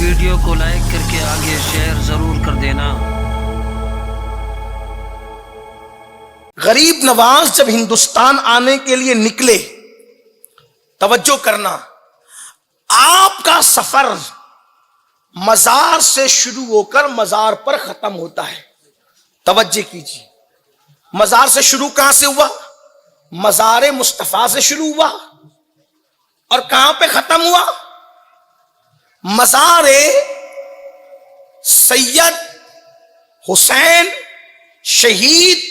Video کو like کر کے آگے شیئر ضرور کر دینا۔ غریب نواز جب ہندوستان آنے کے لیے نکلے، توجہ کرنا، آپ کا سفر مزار سے شروع ہو کر مزار پر ختم ہوتا ہے۔ توجہ کیجیے، مزار سے شروع کہاں سے ہوا؟ مزار مصطفیٰ سے شروع ہوا، اور کہاں پہ ختم ہوا؟ مزار سید حسین شہید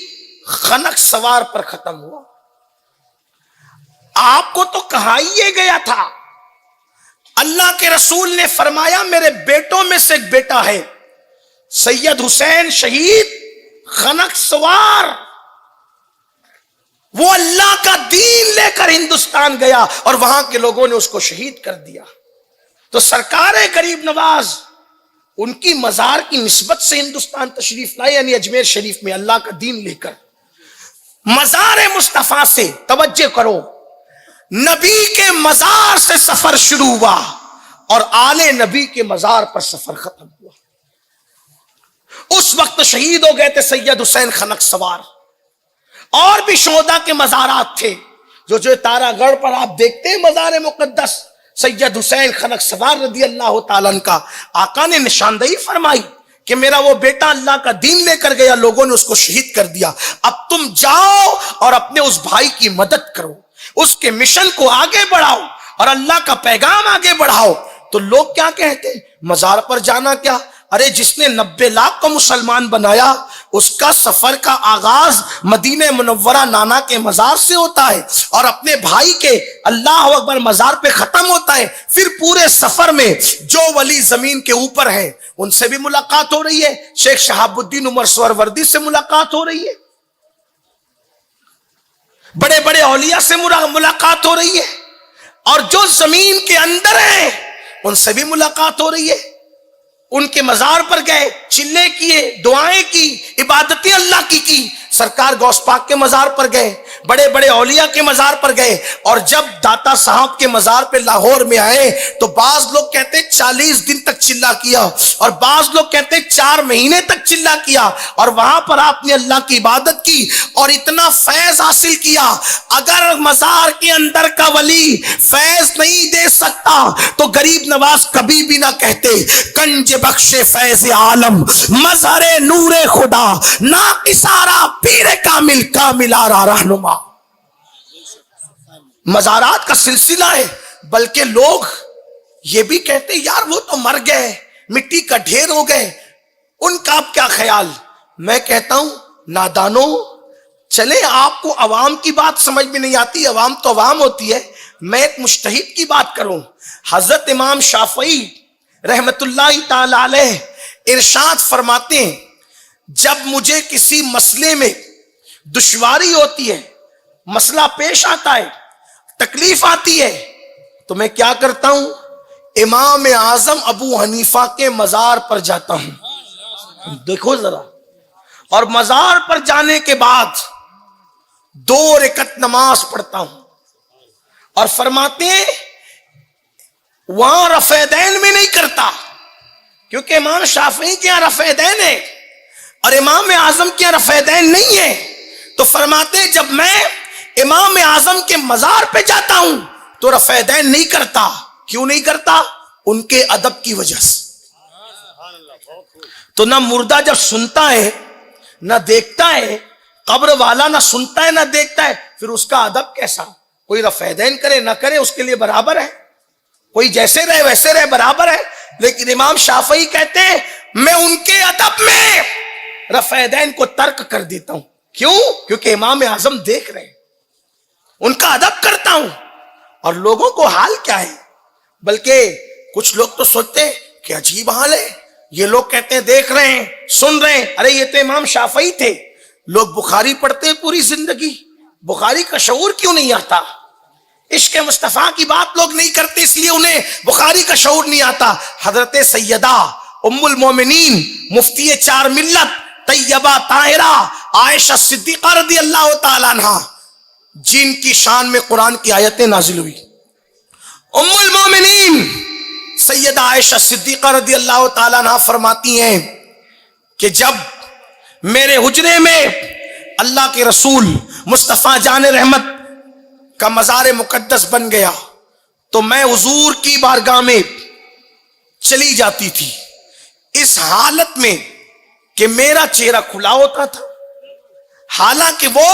خنق سوار پر ختم ہوا۔ آپ کو تو کہا ہی یہ گیا تھا، اللہ کے رسول نے فرمایا میرے بیٹوں میں سے ایک بیٹا ہے سید حسین شہید خنق سوار، وہ اللہ کا دین لے کر ہندوستان گیا اور وہاں کے لوگوں نے اس کو شہید کر دیا۔ تو سرکار غریب نواز ان کی مزار کی نسبت سے ہندوستان تشریف لائے، یعنی اجمیر شریف میں اللہ کا دین لے کر۔ مزار مصطفیٰ سے توجہ کرو، نبی کے مزار سے سفر شروع ہوا اور آل نبی کے مزار پر سفر ختم ہوا۔ اس وقت شہید ہو گئے تھے سید حسین خنق سوار، اور بھی شہداء کے مزارات تھے جو تارا گڑھ پر آپ دیکھتے ہیں مزار مقدس سید حسین خنق سوار رضی اللہ تعالیٰ عنہ کا۔ آقا نے نشاندہی فرمائی کہ میرا وہ بیٹا اللہ کا دین لے کر گیا، لوگوں نے اس کو شہید کر دیا، اب تم جاؤ اور اپنے اس بھائی کی مدد کرو، اس کے مشن کو آگے بڑھاؤ اور اللہ کا پیغام آگے بڑھاؤ۔ تو لوگ کیا کہتے ہیں، مزار پر جانا کیا؟ ارے جس نے 90 لاکھ کو مسلمان بنایا، اس کا سفر کا آغاز مدینہ منورہ نانا کے مزار سے ہوتا ہے اور اپنے بھائی کے اللہ اکبر مزار پہ ختم ہوتا ہے۔ پھر پورے سفر میں جو ولی زمین کے اوپر ہیں ان سے بھی ملاقات ہو رہی ہے، شیخ شہاب الدین عمر سہروردی سے ملاقات ہو رہی ہے، بڑے بڑے اولیاء سے ملاقات ہو رہی ہے، اور جو زمین کے اندر ہیں ان سے بھی ملاقات ہو رہی ہے۔ ان کے مزار پر گئے، چلے کیے، دعائیں کی، عبادتیں اللہ کی۔ سرکار غوث پاک کے مزار پر گئے، بڑے بڑے اولیاء کے مزار پر گئے، اور جب داتا صاحب کے مزار پہ لاہور میں آئے تو بعض لوگ کہتے 40 دن تک چلا کیا، اور بعض لوگ کہتے 4 مہینے تک چلا کیا، اور وہاں پر آپ نے اللہ کی عبادت کی اور اتنا فیض حاصل کیا۔ اگر مزار کے اندر کا ولی فیض نہیں دے سکتا تو غریب نواز کبھی بھی نہ کہتے کنج بخش فیض عالم مظہر نور خدا ناقصارا پیر کامل کامل آرا رہنما۔ مزارات کا سلسلہ ہے، بلکہ لوگ یہ بھی کہتے یار وہ تو مر گئے، مٹی کا ڈھیر ہو گئے، ان کا اب کیا خیال؟ میں کہتا ہوں نادانوں، چلے آپ کو عوام کی بات سمجھ میں نہیں آتی، عوام تو عوام ہوتی ہے، میں ایک مجتہد کی بات کروں۔ حضرت امام شافعی رحمت اللہ تعالی علیہ ارشاد فرماتے ہیں جب مجھے کسی مسئلے میں دشواری ہوتی ہے، مسئلہ پیش آتا ہے، تکلیف آتی ہے، تو میں کیا کرتا ہوں؟ امام اعظم ابو حنیفہ کے مزار پر جاتا ہوں۔ دیکھو ذرا، اور مزار پر جانے کے بعد 2 رکعت نماز پڑھتا ہوں، اور فرماتے ہیں وہاں رفع دین میں نہیں کرتا، کیونکہ امام شافعی کے یہاں رفع دین ہے اور امام اعظم کے یہاں رفع دین نہیں ہے۔ تو فرماتے ہیں جب میں امام اعظم کے مزار پہ جاتا ہوں تو رفع دین نہیں کرتا۔ کیوں نہیں کرتا؟ ان کے ادب کی وجہ سے۔ تو نہ مردہ جب سنتا ہے نہ دیکھتا ہے، قبر والا نہ سنتا ہے نہ دیکھتا ہے، پھر اس کا ادب کیسا؟ کوئی رفع دین کرے نہ کرے اس کے لیے برابر ہے، کوئی جیسے رہے ویسے رہے برابر ہے۔ لیکن امام شافعی کہتے ہیں میں ان کے ادب میں رفع دین کو ترک کر دیتا ہوں۔ کیوں؟ کیونکہ امام اعظم دیکھ رہے ہیں، ان کا ادب کرتا ہوں۔ اور لوگوں کو حال کیا ہے؟ بلکہ کچھ لوگ تو سوچتے ہیں کہ عجیب حال ہے، یہ لوگ کہتے ہیں دیکھ رہے ہیں سن رہے ہیں، ارے یہ تو امام شافعی تھے۔ لوگ بخاری پڑھتے ہیں پوری زندگی، بخاری کا شعور کیوں نہیں آتا؟ عشق مصطفیٰ کی بات لوگ نہیں کرتے اس لیے انہیں بخاری کا شعور نہیں آتا۔ حضرت سیدہ ام المومنین مفتی 4 ملت طیبہ طاہرہ عائشہ صدیقہ رضی اللہ تعالیٰ عنہ، جن کی شان میں قرآن کی آیتیں نازل ہوئی، ام المومنین سیدہ عائشہ صدیقہ رضی اللہ تعالیٰ عنہا فرماتی ہیں کہ جب میرے حجرے میں اللہ کے رسول مصطفیٰ جان رحمت کا مزار مقدس بن گیا تو میں حضور کی بارگاہ میں چلی جاتی تھی اس حالت میں کہ میرا چہرہ کھلا ہوتا تھا، حالانکہ وہ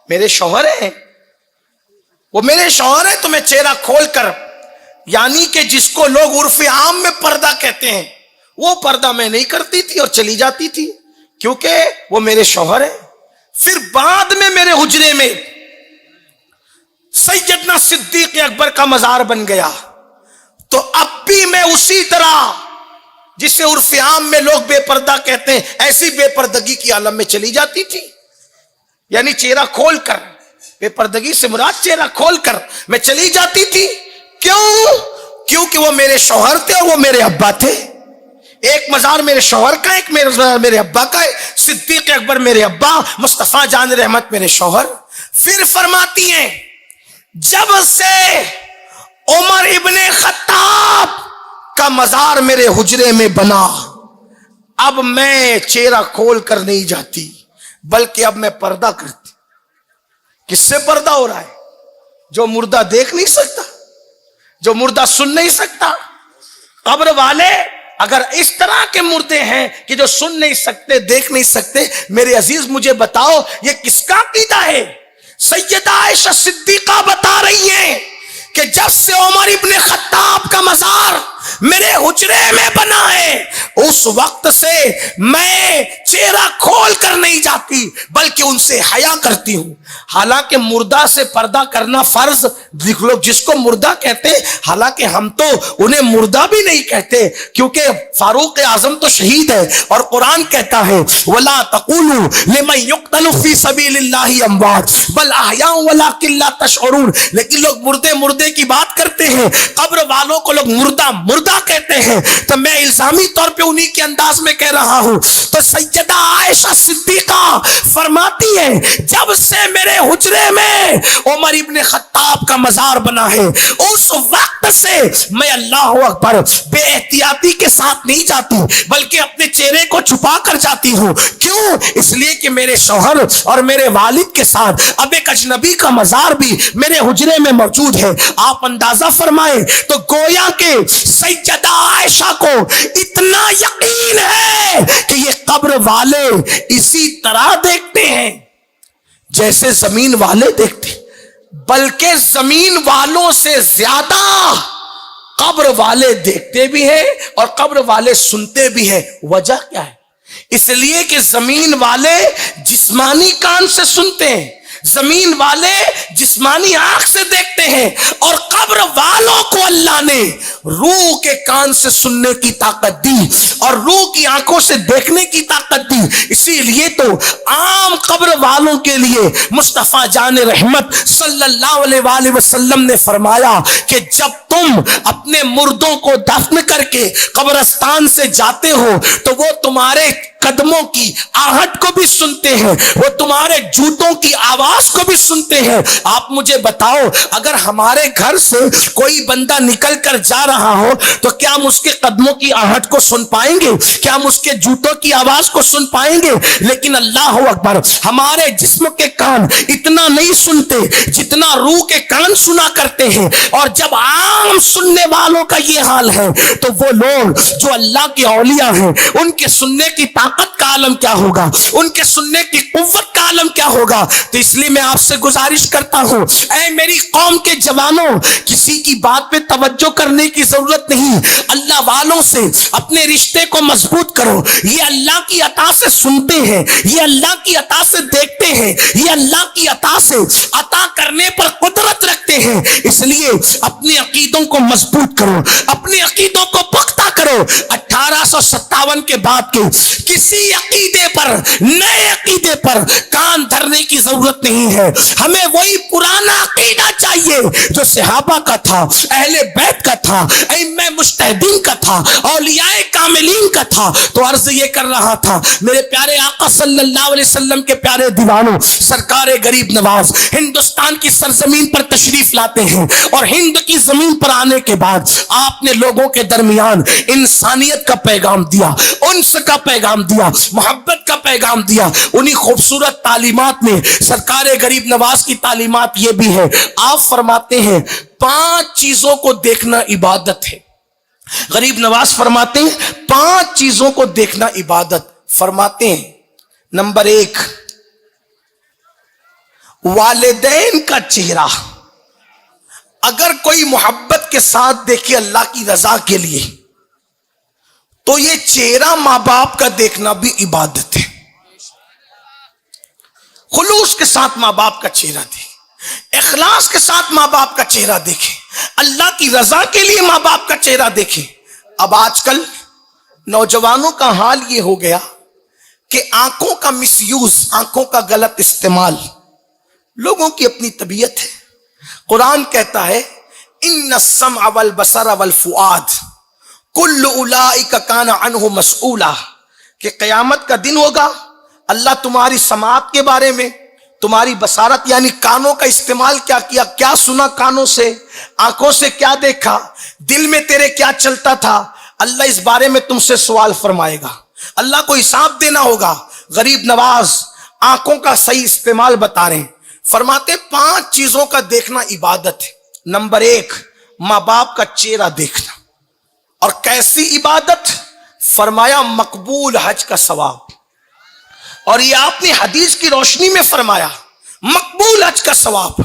میرے شوہر ہیں، وہ میرے شوہر ہیں، تو میں چہرہ کھول کر، یعنی کہ جس کو لوگ عرف عام میں پردہ کہتے ہیں، وہ پردہ میں نہیں کرتی تھی اور چلی جاتی تھی کیونکہ وہ میرے شوہر ہیں۔ پھر بعد میں میرے حجرے میں سیدنا صدیق اکبر کا مزار بن گیا تو اب بھی میں اسی طرح جسے عرف عام میں لوگ بے پردہ کہتے ہیں ایسی بے پردگی کی عالم میں چلی جاتی تھی، یعنی چہرہ کھول کر، بے پردگی سے مراد چہرہ کھول کر میں چلی جاتی تھی۔ کیونکہ وہ میرے شوہر تھے اور وہ میرے ابا تھے، ایک مزار میرے شوہر کا، ایک میرے ابا کا ہے، صدیق اکبر میرے ابا، مصطفیٰ جان رحمت میرے شوہر۔ پھر فرماتی ہیں جب سے عمر ابن خطاب کا مزار میرے حجرے میں بنا اب میں چہرہ کھول کر نہیں جاتی بلکہ اب میں پردہ کرتی۔ کس سے پردہ ہو رہا ہے؟ جو مردہ دیکھ نہیں سکتا، جو مردہ سن نہیں سکتا۔ قبر والے اگر اس طرح کے مردے ہیں کہ جو سن نہیں سکتے، دیکھ نہیں سکتے، میرے عزیز مجھے بتاؤ یہ کس کا عقیدہ ہے؟ سیدہ عائشہ صدیقہ بتا رہی ہیں کہ جب سے عمر ابن خطاب کا مزار میرے حجرے میں بنا ہے اس وقت سے میں چہرہ کھول کر نہیں جاتی بلکہ ان سے حیا کرتی ہوں۔ حالانکہ مردہ سے پردہ کرنا فرض، لوگ جس کو مردہ کہتے ہیں، حالانکہ ہم تو انہیں مردہ بھی نہیں کہتے کیونکہ فاروق اعظم تو شہید ہے اور قرآن کہتا ہے وَلَا تَقُولُوا لِمَنْ يُقْتَلُ فِي سَبِيلِ اللَّهِ أَمْوَاتٌ بَلْ أَحْيَاءٌ وَلَكِنْ لَا تَشْعُرُونَ۔ لیکن لوگ مردے کی بات کرتے ہیں، قبر والوں کو لوگ مردہ کہتے ہیں، تو میں الزامی طور پہ انہی کے انداز میں کہہ رہا ہوں۔ تو سیدہ عائشہ صدیقہ فرماتی ہے جب سے میرے حجرے میں عمر ابن خطاب کا مزار بنا ہے اس وقت سے میں اللہ اکبر بے احتیاطی کے ساتھ نہیں جاتی بلکہ اپنے چہرے کو چھپا کر جاتی ہوں۔ کیوں؟ اس لیے کہ میرے شوہر اور میرے والد کے ساتھ اب ایک اجنبی کا مزار بھی میرے حجرے میں موجود ہے۔ آپ اندازہ فرمائیں تو گویا کہ سیدہ عائشہ کو اتنا یقین ہے کہ یہ قبر والے اسی طرح دیکھتے ہیں جیسے زمین والے دیکھتے، بلکہ زمین والوں سے زیادہ قبر والے دیکھتے بھی ہیں اور قبر والے سنتے بھی ہیں۔ وجہ کیا ہے؟ اس لیے کہ زمین والے جسمانی کان سے سنتے ہیں، زمین والے جسمانی آنکھ سے دیکھتے ہیں، اور قبر والوں کو اللہ نے روح کے کان سے سننے کی طاقت دی اور روح کی آنکھوں سے دیکھنے کی طاقت دی۔ اسی لیے تو عام قبر والوں کے لیے مصطفیٰ جان رحمت صلی اللہ علیہ وآلہ وسلم نے فرمایا کہ جب تم اپنے مردوں کو دفن کر کے قبرستان سے جاتے ہو تو وہ تمہارے قدموں کی آہٹ کو بھی سنتے ہیں، وہ تمہارے جوتوں کی آواز کو بھی سنتے ہیں۔ آپ مجھے بتاؤ اگر ہمارے گھر سے کوئی بندہ نکل کر جا رہا ہو تو کیا ہم اس کے قدموں کی آہٹ کو سن پائیں گے؟ کیا ہم اس کے جوتوں کی آواز کو سن پائیں گے؟ لیکن اللہ اکبر، ہمارے جسم کے کان اتنا نہیں سنتے جتنا روح کے کان سنا کرتے ہیں، اور جب عام سننے والوں کا یہ حال ہے تو وہ لوگ جو اللہ کے اولیاء ہیں ان کے سننے کی طاقت کا عالم کیا ہوگا، ان کے سننے کی قوت کا عالم کیا ہوگا۔ تو اس لیے میں آپ سے گزارش کرتا ہوں اے میری قوم کے جوانوں، کسی کی بات پہ توجہ کرنے کی ضرورت نہیں، اللہ والوں سے اپنے رشتے کو مضبوط کرو۔ یہ اللہ کی عطا سے سنتے ہیں، یہ اللہ کی عطا سے دیکھتے ہیں، یہ اللہ کی عطا سے عطا کرنے پر قدرت رکھتے ہیں، اس لیے اپنے عقیدوں کو مضبوط کرو، اپنے عقیدوں کو پختہ کرو۔ 1857 کے بعد کے کسی عقیدے پر، نئے عقیدے پر کان دھرنے کی ضرورت نہیں ہے۔ ہمیں وہی پرانا عقیدہ چاہیے جو صحابہ کا تھا، اہل بیت کا تھا، ائمہ مجتہدین کا تھا، اولیاء کاملین زمین کا تھا تو عرض یہ کر رہا تھا میرے پیارے آقا صلی اللہ علیہ وسلم کے پیارے دیوانوں، سرکار غریب نواز ہندوستان کی سرزمین پر تشریف لاتے ہیں اور ہند کی زمین پر آنے کے بعد آپ نے لوگوں کے درمیان انسانیت کا پیغام دیا، انس کا پیغام دیا، محبت کا پیغام دیا۔ انہی خوبصورت تعلیمات میں سرکار غریب نواز کی تعلیمات یہ بھی ہے، آپ فرماتے ہیں 5 چیزوں کو دیکھنا عبادت ہے۔ غریب نواز فرماتے ہیں 5 چیزوں کو دیکھنا عبادت۔ فرماتے ہیں نمبر 1 والدین کا چہرہ، اگر کوئی محبت کے ساتھ دیکھے اللہ کی رضا کے لیے تو یہ چہرہ ماں باپ کا دیکھنا بھی عبادت ہے۔ خلوص کے ساتھ ماں باپ کا چہرہ دیکھے، اخلاص کے ساتھ ماں باپ کا چہرہ دیکھے، اللہ کی رضا کے لیے ماں باپ کا چہرہ دیکھے۔ اب آج کل نوجوانوں کا حال یہ ہو گیا کہ آنکھوں کا مس یوز، آنکھوں کا غلط استعمال، لوگوں کی اپنی طبیعت ہے۔ قرآن کہتا ہے ان السمع والبصر والفؤاد کل اولئک کان عنہ مسئولا، کہ قیامت کا دن ہوگا، اللہ تمہاری سماعت کے بارے میں، تمہاری بصارت یعنی کانوں کا استعمال کیا کیا، کیا سنا کانوں سے، آنکھوں سے کیا دیکھا، دل میں تیرے کیا چلتا تھا، اللہ اس بارے میں تم سے سوال فرمائے گا، اللہ کو حساب دینا ہوگا۔ غریب نواز آنکھوں کا صحیح استعمال بتا رہے ہیں، فرماتے 5 چیزوں کا دیکھنا عبادت ہے۔ نمبر 1 ماں باپ کا چہرہ دیکھنا، اور کیسی عبادت؟ فرمایا مقبول حج کا ثواب، اور یہ آپ نے حدیث کی روشنی میں فرمایا مقبول حج کا ثواب۔